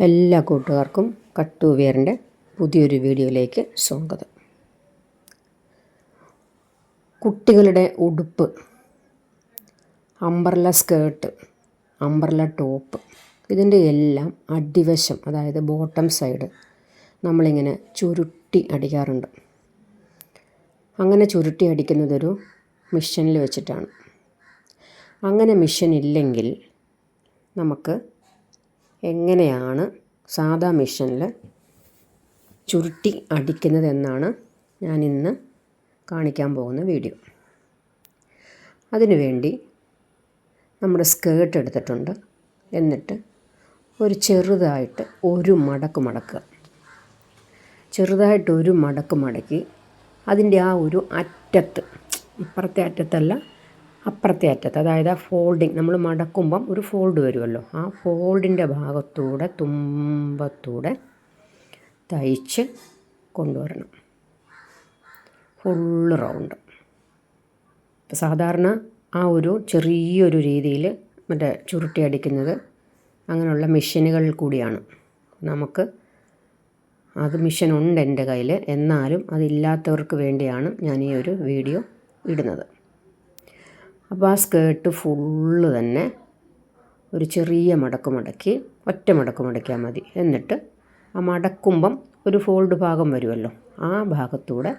എല്ലാ കൂട്ടുകാർക്കും cut to വെയറിൻ്റെ പുതിയൊരു വീഡിയോയിലേക്ക് സ്വാഗതം. കുട്ടികളുടെ ഉടുപ്പ്, അംബ്രല്ല സ്കേർട്ട്, അംബ്രല്ല ടോപ്പ്, ഇതിൻ്റെ എല്ലാം അടിവശം, അതായത് ബോട്ടം സൈഡ് നമ്മളിങ്ങനെ ചുരുട്ടി അടിക്കാറുണ്ട്. അങ്ങനെ ചുരുട്ടി അടിക്കുന്നതൊരു മെഷീനിൽ വെച്ചിട്ടാണ്. അങ്ങനെ മെഷീൻ ഇല്ലെങ്കിൽ നമുക്ക് എങ്ങനെയാണ് സാധാ മെഷീനിൽ ചുരുട്ടി അടിക്കുന്നതെന്നാണ് ഞാൻ ഇന്ന് കാണിക്കാൻ പോകുന്ന വീഡിയോ. അതിനുവേണ്ടി നമ്മുടെ സ്കേർട്ട് എടുത്തിട്ടുണ്ട്. എന്നിട്ട് ഒരു ചെറുതായിട്ട് ഒരു മടക്ക് മടക്കുക. ചെറുതായിട്ട് ഒരു മടക്ക് മടക്കി അതിൻ്റെ ആ ഒരു അറ്റത്ത്, ഇപ്പുറത്തെ അറ്റത്തല്ല അപ്പുറത്തെ അറ്റത്ത്, അതായത് ആ ഫോൾഡിങ്, നമ്മൾ മടക്കുമ്പം ഒരു ഫോൾഡ് വരുമല്ലോ, ആ ഫോൾഡിൻ്റെ ഭാഗത്തൂടെ തുമ്പത്തൂടെ തയ്ച്ച് കൊണ്ടുവരണം. Full round. സാധാരണ ആ ഒരു ചെറിയൊരു രീതിയിൽ മറ്റേ ചുരുട്ടി അടിക്കുന്നത് അങ്ങനെയുള്ള മെഷീനുകളിൽ കൂടിയാണ്. നമുക്ക് അത് മെഷീൻ ഉണ്ട് എൻ്റെ കയ്യിൽ, എന്നാലും അതില്ലാത്തവർക്ക് വേണ്ടിയാണ് ഞാൻ ഈ ഒരു വീഡിയോ ഇടുന്നത്. അപ്പോൾ ആ സ്കേർട്ട് ഫുള്ള് തന്നെ ഒരു ചെറിയ മടക്ക് മടക്കി, ഒറ്റ മടക്ക് മടക്കിയാൽ മതി. എന്നിട്ട് ആ മടക്കുമ്പം ഒരു ഫോൾഡ് ഭാഗം വരുമല്ലോ, ആ ഭാഗത്തൂടെ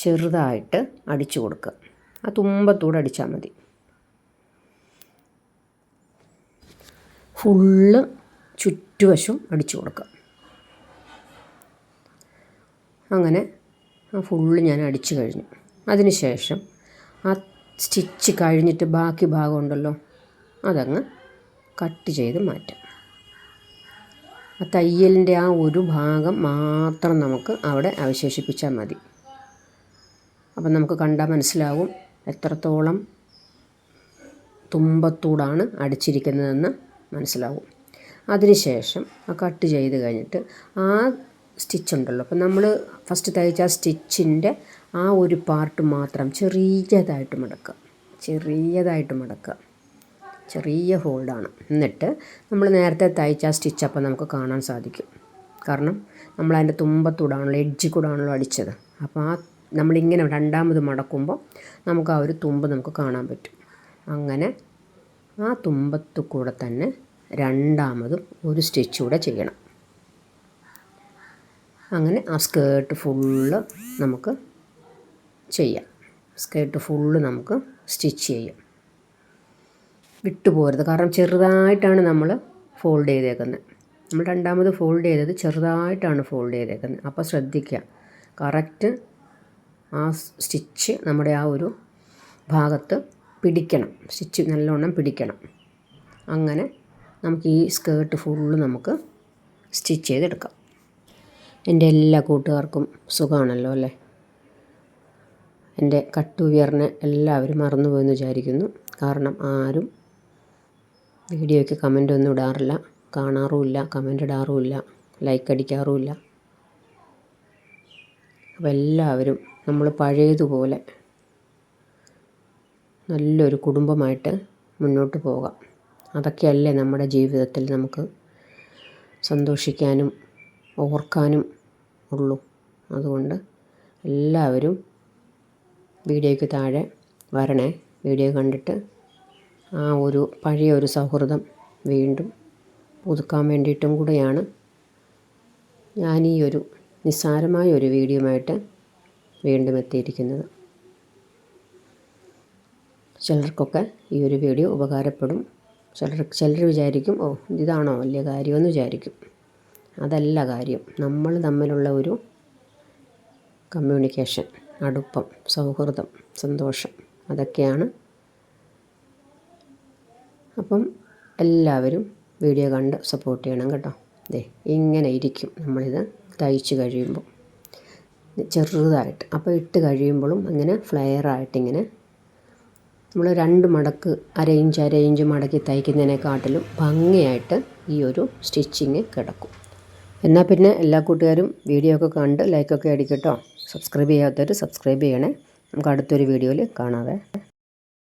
ചെറുതായിട്ട് അടിച്ചു കൊടുക്കുക. ആ തുമ്പത്തൂടെ അടിച്ചാൽ മതി. ഫുള്ള് ചുറ്റുവശവും അടിച്ചു കൊടുക്കുക. അങ്ങനെ ആ ഫുള്ള് ഞാൻ അടിച്ചു കഴിഞ്ഞു. അതിന് ശേഷം ആ സ്റ്റിച്ച് കഴിഞ്ഞിട്ട് ബാക്കി ഭാഗം ഉണ്ടല്ലോ, അതങ്ങ് കട്ട് ചെയ്ത് മാറ്റാം. ആ തയ്യലിൻ്റെ ആ ഒരു ഭാഗം മാത്രം നമുക്ക് അവിടെ അവശേഷിപ്പിച്ചാൽ മതി. അപ്പം നമുക്ക് കണ്ടാൽ മനസ്സിലാവും എത്രത്തോളം തുമ്പത്തൂടാണ് അടിച്ചിരിക്കുന്നതെന്ന് മനസ്സിലാവും. അതിനുശേഷം ആ കട്ട് ചെയ്ത് കഴിഞ്ഞിട്ട് ആ സ്റ്റിച്ചുണ്ടല്ലോ, അപ്പം നമ്മൾ ഫസ്റ്റ് തയ്ച്ച ആ സ്റ്റിച്ചിൻ്റെ ആ ഒരു പാർട്ട് മാത്രം ചെറിയതായിട്ട് മടക്കുക. ചെറിയ ഹോൾഡാണ്. എന്നിട്ട് നമ്മൾ നേരത്തെ തയ്ച്ച ആ സ്റ്റിച്ച് അപ്പം നമുക്ക് കാണാൻ സാധിക്കും. കാരണം നമ്മളതിൻ്റെ തുമ്പത്തൂടാണല്ലോ, എഡ്ജിൽ കൂടാണല്ലോ അടിച്ചത്. അപ്പോൾ ആ നമ്മളിങ്ങനെ രണ്ടാമത് മടക്കുമ്പോൾ നമുക്ക് ആ ഒരു തുമ്പ് നമുക്ക് കാണാൻ പറ്റും. അങ്ങനെ ആ തുമ്പത്തു കൂടെ തന്നെ രണ്ടാമതും ഒരു സ്റ്റിച്ച് കൂടെ ചെയ്യണം. അങ്ങനെ ആ സ്കേർട്ട് ഫുള്ള് നമുക്ക് ചെയ്യാം. സ്കേർട്ട് ഫുള്ള് നമുക്ക് സ്റ്റിച്ച് ചെയ്യാം. വിട്ടുപോകരുത്, കാരണം ചെറുതായിട്ടാണ് നമ്മൾ ഫോൾഡ് ചെയ്തേക്കുന്നത്. നമ്മൾ രണ്ടാമത് ഫോൾഡ് ചെയ്തത് ചെറുതായിട്ടാണ് ഫോൾഡ് ചെയ്തേക്കുന്നത്. അപ്പോൾ ശ്രദ്ധിക്കുക, കറക്റ്റ് ആ സ്റ്റിച്ച് നമ്മുടെ ആ ഒരു ഭാഗത്ത് പിടിക്കണം. സ്റ്റിച്ച് നല്ലോണം പിടിക്കണം. അങ്ങനെ നമുക്ക് ഈ സ്കേർട്ട് ഫുള്ള് നമുക്ക് സ്റ്റിച്ച് ചെയ്തെടുക്കാം. എൻ്റെ എല്ലാ കൂട്ടുകാർക്കും സുഖമാണല്ലോ അല്ലേ? എൻ്റെ കട്ട് ടു വെയറിനെ എല്ലാവരും മറന്നുപോയെന്ന് വിചാരിക്കുന്നു. കാരണം ആരും വീഡിയോയ്ക്ക് കമൻ്റ് ഒന്നും ഇടാറില്ല, കാണാറുമില്ല, കമൻ്റ് ഇടാറുമില്ല, ലൈക്ക് അടിക്കാറുമില്ല. അപ്പോൾ എല്ലാവരും നമ്മൾ പഴയതുപോലെ നല്ലൊരു കുടുംബമായിട്ട് മുന്നോട്ട് പോകാം. അതൊക്കെയല്ലേ നമ്മുടെ ജീവിതത്തിൽ നമുക്ക് സന്തോഷിക്കാനും ഓർക്കാനും ഉള്ളൂ. അതുകൊണ്ട് എല്ലാവരും വീഡിയോയ്ക്ക് താഴെ വരണേ. വീഡിയോ കണ്ടിട്ട് ആ ഒരു പഴയ ഒരു സൗഹൃദം വീണ്ടും പുതുക്കാൻ വേണ്ടിയിട്ടും കൂടെയാണ് ഞാൻ ഈ ഒരു നിസ്സാരമായ ഒരു വീഡിയോയുമായിട്ട് വീണ്ടും എത്തിയിരിക്കുന്നത്. ചിലർക്കൊക്കെ ഈ ഒരു വീഡിയോ ഉപകാരപ്പെടും. ചിലർ വിചാരിക്കും, ഓ ഇതാണോ വലിയ കാര്യമെന്ന് വിചാരിക്കും. അതല്ല കാര്യം. നമ്മൾ തമ്മിലുള്ള ഒരു കമ്മ്യൂണിക്കേഷൻ, അടുപ്പം, സൗഹൃദം, സന്തോഷം, അതൊക്കെയാണ്. അപ്പം എല്ലാവരും വീഡിയോ കണ്ട് സപ്പോർട്ട് ചെയ്യണം കേട്ടോ. ഇങ്ങനെ ഇരിക്കും നമ്മളിത് തയ്ച്ച് കഴിയുമ്പോൾ, ചെറുതായിട്ട്. അപ്പോൾ ഇട്ട് കഴിയുമ്പോഴും ഇങ്ങനെ ഫ്ലെയറായിട്ടിങ്ങനെ നമ്മൾ 2 മടക്ക് അര ഇഞ്ച് മടക്കി തയ്ക്കുന്നതിനെക്കാട്ടിലും ഭംഗിയായിട്ട് ഈ ഒരു സ്റ്റിച്ചിങ് കിടക്കും. എന്നാൽ പിന്നെ എല്ലാ കൂട്ടുകാരും വീഡിയോ ഒക്കെ കണ്ട് ലൈക്കൊക്കെ അടിക്കട്ടോ. സബ്സ്ക്രൈബ് ചെയ്യാത്തവർ സബ്സ്ക്രൈബ് ചെയ്യണേ. നമുക്ക് അടുത്തൊരു വീഡിയോയിൽ കാണാവേ.